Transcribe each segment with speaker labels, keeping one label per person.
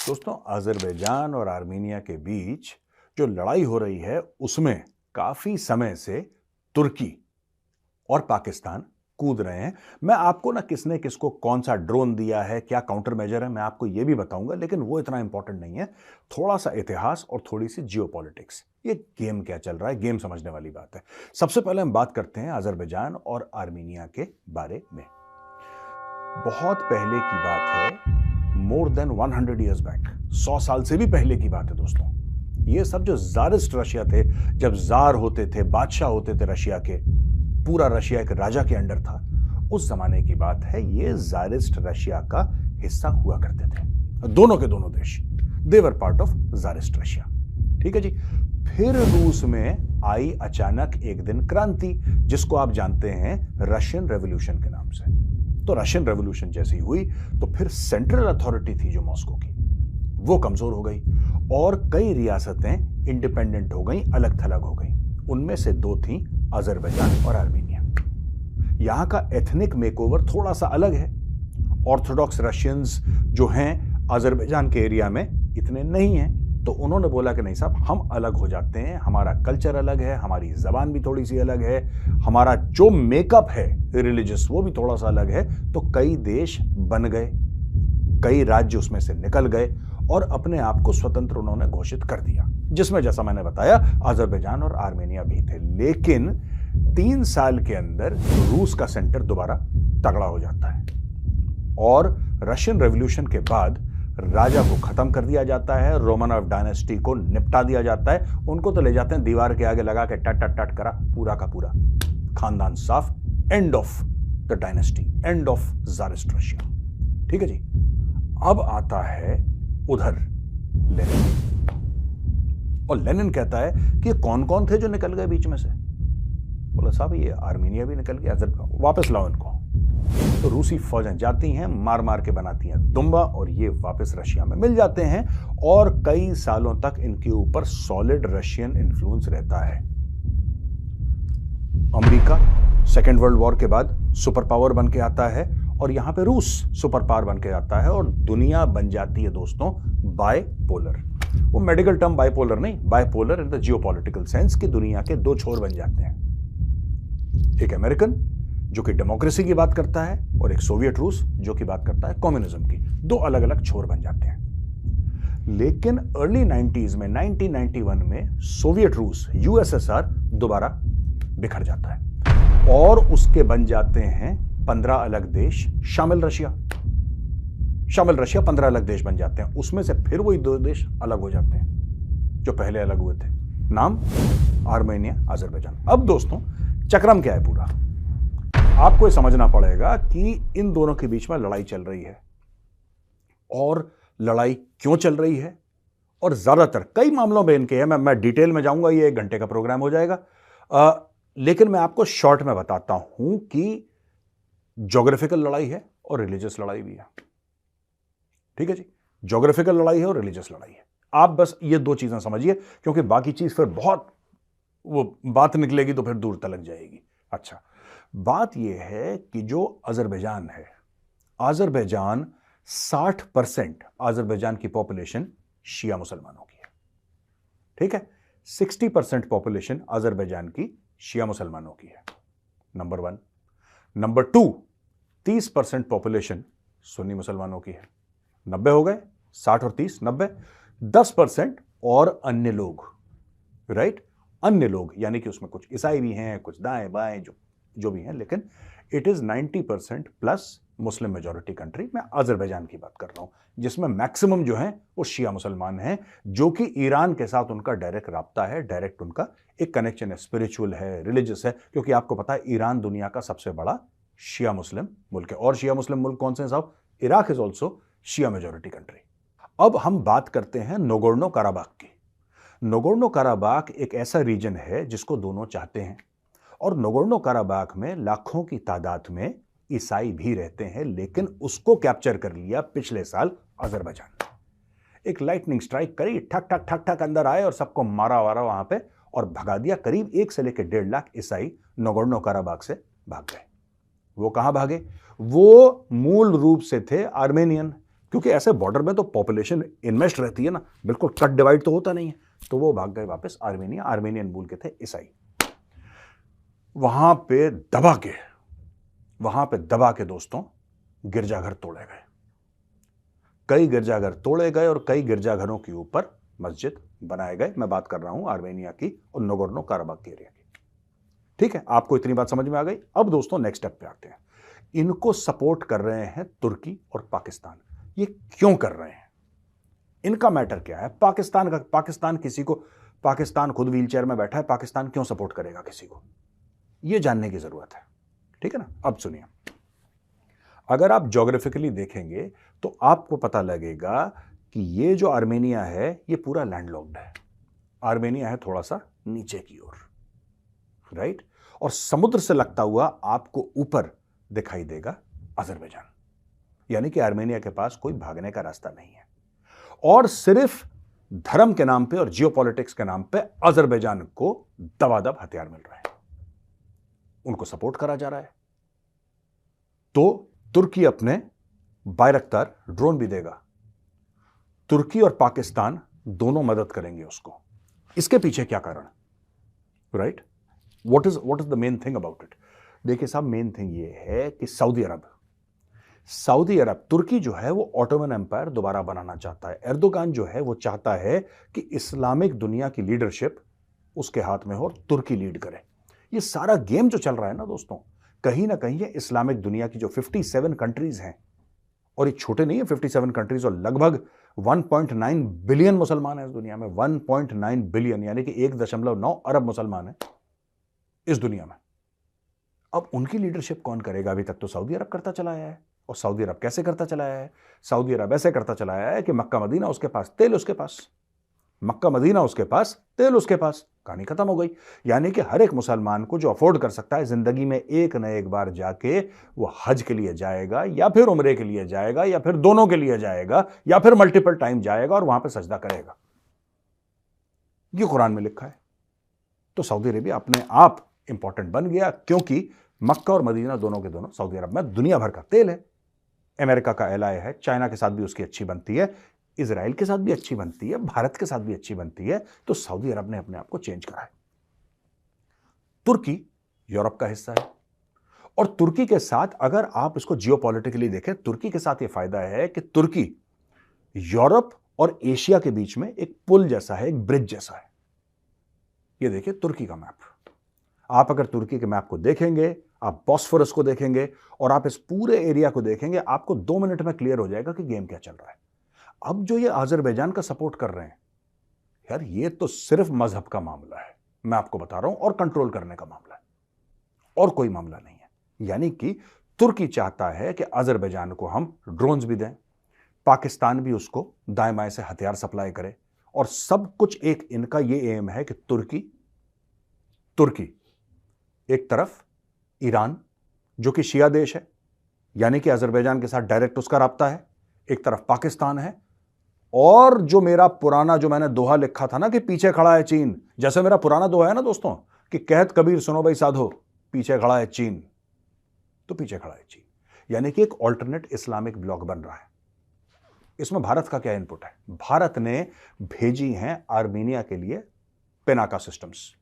Speaker 1: दोस्तों, अजरबैजान और आर्मीनिया के बीच जो लड़ाई हो रही है उसमें काफी समय से तुर्की और पाकिस्तान कूद रहे हैं। मैं आपको ना किसने किसको कौन सा ड्रोन दिया है, क्या काउंटर मेजर है, मैं आपको यह भी बताऊंगा, लेकिन वो इतना इंपॉर्टेंट नहीं है। थोड़ा सा इतिहास और थोड़ी सी जियोपॉलिटिक्स, ये गेम क्या चल रहा है, गेम समझने वाली बात है। सबसे पहले हम बात करते हैं अजरबैजान और आर्मीनिया के बारे में। बहुत पहले की बात है, मोर देन 100 ईयर्स बैक, 100 साल से भी पहले की बात है दोस्तों। ये सब जो ज़ारिस्ट रशिया थे, जब जार होते थे, बादशाह होते थे रशिया के, पूरा रशिया एक राजा के अंडर था, उस जमाने की बात है। ये ज़ारिस्ट रशिया का हिस्सा हुआ करते थे, दोनों के दोनों देश, they were part of Tsarist Russia. ठीक है जी। फिर रूस में आई अचानक एक दिन क्रांति, जिसको आप जानते हैं रशियन रेवोल्यूशन के नाम से। तो रशियन रेवोल्यूशन जैसी हुई तो फिर सेंट्रल अथॉरिटी थी जो मॉस्को की, वो कमजोर हो गई और कई रियासतें इंडिपेंडेंट हो गई, अलग थलग हो गई। उनमें से दो थीं अजरबैजान और आर्मीनिया। यहां का एथनिक मेकओवर थोड़ा सा अलग है। ऑर्थोडॉक्स रशियंस जो हैं अजरबैजान के एरिया में इतने नहीं हैं, तो उन्होंने बोला कि नहीं साहब, हम अलग हो जाते हैं, हमारा कल्चर अलग है, हमारी जबान भी थोड़ी सी अलग है, हमारा जो मेकअप है रिलीजियस वो भी थोड़ा सा अलग है। तो कई देश बन गए, कई राज्य उसमें से निकल गए और अपने आप को स्वतंत्र उन्होंने घोषित कर दिया, जिसमें जैसा मैंने बताया अजरबैजान और आर्मेनिया भी थे। लेकिन 3 साल के अंदर रूस का सेंटर दोबारा तगड़ा हो जाता है और रशियन रेवोल्यूशन के बाद राजा को खत्म कर दिया जाता है, रोमनोव डायनेस्टी को निपटा दिया जाता है। उनको तो ले जाते हैं दीवार के आगे लगा के, टट टट टट करा, पूरा का पूरा खानदान साफ, end of the dynasty, end of Tsarist Russia. ठीक है जी। अब आता है उधर लेनिन, और लेनिन कहता है कि कौन कौन थे जो निकल गए बीच में से। बोला साहब ये आर्मीनिया भी निकल गया, अजरबैजान, वापस लाओ इनको। तो रूसी फौजें जाती हैं, मार मार के बनाती हैं दुम्बा, और ये वापस रशिया में मिल जाते हैं और कई सालों तक इनके ऊपर सॉलिड रशियन इन्फ्लुएंस रहता है। अमेरिका सेकेंड वर्ल्ड वॉर के बाद सुपर पावर बन के आता है और यहां पे रूस सुपर पावर बन के आता है और दुनिया बन जाती है दोस्तों बायपोलर। वो मेडिकल टर्म बायपोलर नहीं, bipolar in the geopolitical sense कि दुनिया के दो छोर बन जाते हैं, एक अमेरिकन जो कि डेमोक्रेसी की बात करता है और एक सोवियत रूस जो कि बात करता है कम्युनिज्म की। दो अलग अलग छोर बन जाते हैं। लेकिन अर्ली 90s में, 1991 में सोवियत रूस, यूएसएसआर दोबारा बिखर जाता है और उसके बन जाते हैं 15 अलग देश, शामिल रशिया 15 अलग देश बन जाते हैं। उसमें से फिर वही 2 देश अलग हो जाते हैं जो पहले अलग हुए थे, नाम आर्मेनिया, अजरबैजान। अब दोस्तों चक्रम क्या है पूरा, आपको ये समझना पड़ेगा कि इन दोनों के बीच में लड़ाई चल रही है और लड़ाई क्यों चल रही है, और ज्यादातर कई मामलों में इनके है। मैं डिटेल में जाऊंगा, ये 1 घंटे का प्रोग्राम हो जाएगा, लेकिन मैं आपको शॉर्ट में बताता हूं कि ज्योग्राफिकल लड़ाई है और रिलीजियस लड़ाई भी है। ठीक है जी, ज्योग्राफिकल लड़ाई है और रिलीजियस लड़ाई है। आप बस ये 2 चीजें समझिए, क्योंकि बाकी चीज फिर बहुत वो बात निकलेगी तो फिर दूर तलक जाएगी। अच्छा, बात यह है कि जो अजरबैजान है, अजरबैजान 60% अजरबैजान की पॉपुलेशन शिया मुसलमानों की है। ठीक है, 60% पॉपुलेशन अजरबैजान की शिया मुसलमानों की है, नंबर 1। नंबर 2, 30% पॉपुलेशन सुन्नी मुसलमानों की है। 90 हो गए, 60 और 30 90, 10% और अन्य लोग, राइट, अन्य लोग, यानी कि उसमें कुछ ईसाई भी हैं, कुछ दाएं बाएं जो भी हैं, लेकिन it is 90% plus Muslim majority country. मैं अजरबैजान की बात कर रहा हूं, जिसमें मैक्सिमम जो हैं वो शिया मुसलमान हैं, जो कि ईरान के साथ उनका डायरेक्ट राब्ता है, डायरेक्ट उनका एक कनेक्शन है, स्पिरिचुअल है, रिलीजियस है, क्योंकि आपको पता है ईरान दुनिया का सबसे बड़ा शिया मुस्लिम मुल्क है। और शिया मुस्लिम मुल्क कौन से हैं साहब? Iraq is also Shia majority country. अब हम बात करते हैं नोगोर्नो काराबाख की। नोगोर्नो काराबाख एक ऐसा रीजन है जिसको दोनों चाहते हैं, और नोगोर्नो काराबाख में लाखों की तादाद में ईसाई भी रहते हैं, लेकिन उसको कैप्चर कर लिया पिछले साल अजरबैजान ने। एक लाइटनिंग स्ट्राइक करी, ठक ठक ठक ठक अंदर आए और सबको मारा वारा वहां पे और भगा दिया। करीब 1 से लेकर 1.5 लाख ईसाई नोगोर्नो काराबाख से भाग गए। वो कहां भागे? वो मूल रूप से थे आर्मेनियन, क्योंकि ऐसे बॉर्डर में तो पॉपुलेशन इन्वेस्ट रहती है ना, बिल्कुल कट डिवाइड तो होता नहीं है। तो वो भाग गए वापस आर्मेनिया, आर्मेनियन मूल के थे ईसाई। वहां पे दबा के दोस्तों गिरजाघर तोड़े गए, कई गिरजाघर तोड़े गए और कई गिरजाघरों के ऊपर मस्जिद बनाए गए। मैं बात कर रहा हूं आर्मेनिया की और नगोर्नो काराबाख एरिया की। ठीक है, आपको इतनी बात समझ में आ गई। अब दोस्तों नेक्स्ट स्टेप पे आते हैं। इनको सपोर्ट कर रहे हैं तुर्की और पाकिस्तान। ये क्यों कर रहे हैं, इनका मैटर क्या है? पाकिस्तान खुद व्हीलचेयर में बैठा है, पाकिस्तान क्यों सपोर्ट करेगा किसी को? यह जानने की जरूरत है। ठीक है ना? अब सुनिए, अगर आप ज्योग्राफिकली देखेंगे तो आपको पता लगेगा कि ये जो आर्मेनिया है ये पूरा लैंडलॉक्ड है। आर्मेनिया है थोड़ा सा नीचे की ओर, राइट? और समुद्र से लगता हुआ आपको ऊपर दिखाई देगा अजरबैजान, यानी कि आर्मेनिया के पास कोई भागने का रास्ता नहीं है। और सिर्फ धर्म के नाम पे और जियोपॉलिटिक्स के नाम पे अजरबैजान को दबादब हथियार मिल रहे हैं, उनको सपोर्ट करा जा रहा है। तो तुर्की अपने बायरक्तार ड्रोन भी देगा, तुर्की और पाकिस्तान दोनों मदद करेंगे उसको। इसके पीछे क्या कारण, right? What is the main thing about it? देखिए साहब, मेन थिंग ये है कि सऊदी अरब, तुर्की जो है वो ऑटोमन एम्पायर दोबारा बनाना चाहता है। एर्दोगान जो है वो चाहता है कि इस्लामिक दुनिया की लीडरशिप उसके हाथ में हो और तुर्की लीड करे। ये सारा गेम जो चल रहा है ना दोस्तों, कहीं ना कहीं ये इस्लामिक दुनिया की जो 57 कंट्रीज हैं, और ये छोटे नहीं है 57 कंट्रीज, और लगभग 1.9 बिलियन मुसलमान हैं इस दुनिया में। 1.9 बिलियन यानी कि 1.9 अरब मुसलमान हैं इस दुनिया में। अब उनकी लीडरशिप कौन करेगा? अभी तक तो सऊदी अरब करता चला आया है। और सऊदी अरब कैसे करता चला आया है? सऊदी अरब ऐसे करता चला आया है कि मक्का मदीना उसके पास, तेल उसके पास, मक्का मदीना उसके पास, तेल उसके पास, कहानी खत्म हो गई। यानी कि हर एक मुसलमान को जो अफोर्ड कर सकता है जिंदगी में एक न एक बार जाके वो हज के लिए जाएगा, या फिर उम्रे के लिए जाएगा, या फिर दोनों के लिए जाएगा, या फिर मल्टीपल टाइम जाएगा और वहां पर सजदा करेगा। ये कुरान में लिखा है। तो सऊदी अरेबिया अपने आप इंपॉर्टेंट बन गया, क्योंकि मक्का और मदीना दोनों के दोनों सऊदी अरब में दुनिया भर का तेल है। अमेरिका का एलाय है, चाइना के साथ भी उसकी अच्छी बनती है, इजराइल के साथ भी अच्छी बनती है, भारत के साथ भी अच्छी बनती है। तो सऊदी अरब ने अपने आप को चेंज करा है। तुर्की यूरोप का हिस्सा है, और तुर्की के साथ अगर आप इसको जियोपॉलिटिकली देखें, तुर्की के साथ यह फायदा है कि तुर्की यूरोप और एशिया के बीच में एक पुल जैसा है, एक ब्रिज जैसा है। यह देखिए तुर्की का मैप। आप अगर तुर्की के मैप को देखेंगे, आप बॉस्फोरस को देखेंगे और आप इस पूरे एरिया को देखेंगे, आपको 2 मिनट में क्लियर हो जाएगा कि गेम क्या चल रहा है। अब जो ये अजरबैजान का सपोर्ट कर रहे हैं, यार ये तो सिर्फ मजहब का मामला है, मैं आपको बता रहा हूं, और कंट्रोल करने का मामला है, और कोई मामला नहीं है। यानी कि तुर्की चाहता है कि अजरबैजान को हम ड्रोन्स भी दें, पाकिस्तान भी उसको दाएं बाएं से हथियार सप्लाई करे, और सब कुछ एक इनका ये एम है कि तुर्की एक तरफ ईरान जो कि शिया देश है, यानी कि अजरबैजान के साथ डायरेक्ट उसका राब्ता है, एक तरफ पाकिस्तान है, और जो मेरा पुराना जो मैंने दोहा लिखा था ना कि पीछे खड़ा है चीन, जैसे मेरा पुराना दोहा है ना दोस्तों कि कहत कबीर सुनो भाई साधो, पीछे खड़ा है चीन, तो पीछे खड़ा है चीन। यानी कि एक ऑल्टरनेट इस्लामिक ब्लॉक बन रहा है। इसमें भारत का क्या इनपुट है? भारत ने भेजी हैं आर्मेनिया के लिए पेनाका सिस्टम्स,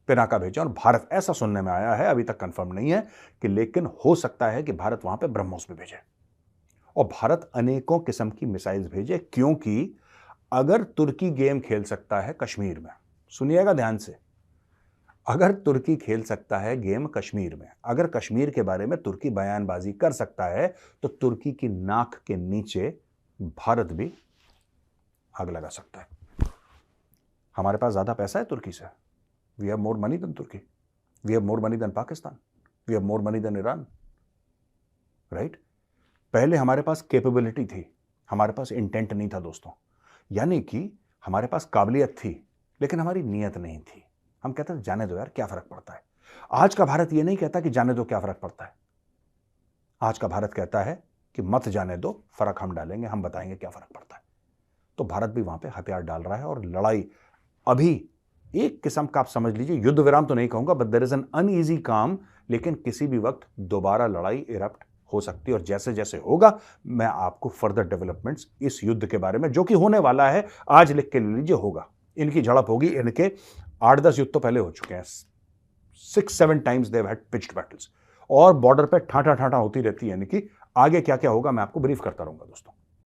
Speaker 1: पिनाका भेजा, और भारत, ऐसा सुनने में आया है, अभी तक कंफर्म नहीं है कि, लेकिन हो सकता है कि भारत वहां पे ब्रह्मोस भी भेजे, और भारत अनेकों किस्म की मिसाइल्स भेजे। क्योंकि अगर तुर्की गेम खेल सकता है कश्मीर में, सुनिएगा ध्यान से, अगर तुर्की खेल सकता है गेम कश्मीर में, अगर कश्मीर के बारे में तुर्की बयानबाजी कर सकता है, तो तुर्की की नाक के नीचे भारत भी आग लगा सकता है। हमारे पास ज्यादा पैसा है तुर्की से। We have more money than Turkey. We have more money than Pakistan. We have more money than Iran. Right? पहले हमारे पास कैपेबिलिटी थी, हमारे पास इंटेंट नहीं था दोस्तों। यानी कि हमारे पास काबिलियत थी, लेकिन हमारी नीयत नहीं थी। हम कहते हैं जाने दो यार, क्या फर्क पड़ता है। आज का भारत ये नहीं कहता कि जाने दो, क्या फर्क पड़ता है। आज का भारत कहता है कि मत जाने दो, फर्क हम डालेंगे, हम बताएंगे क्या फर्क पड़ता है। तो भारत भी वहां पे हथियार डाल रहा है, और लड़ाई अभी एक किस्म का आप समझ लीजिए, युद्ध विराम तो नहीं कहूंगा, but there is an uneasy काम, लेकिन किसी भी वक्त दोबारा लड़ाई इरप्ट हो सकती है। और जैसे जैसे होगा मैं आपको फर्दर डेवलपमेंट्स इस युद्ध के बारे में, जो कि होने वाला है, आज लिख के ले लीजिए, होगा। इनकी झड़प होगी। इनके 8-10 युद्ध तो पहले हो चुके हैं। 6-7 times they've had pitched battles. और बॉर्डर पे ठाठा ठाठा होती रहती है। इनकी आगे क्या क्या होगा मैं आपको ब्रीफ करता रहूंगा दोस्तों।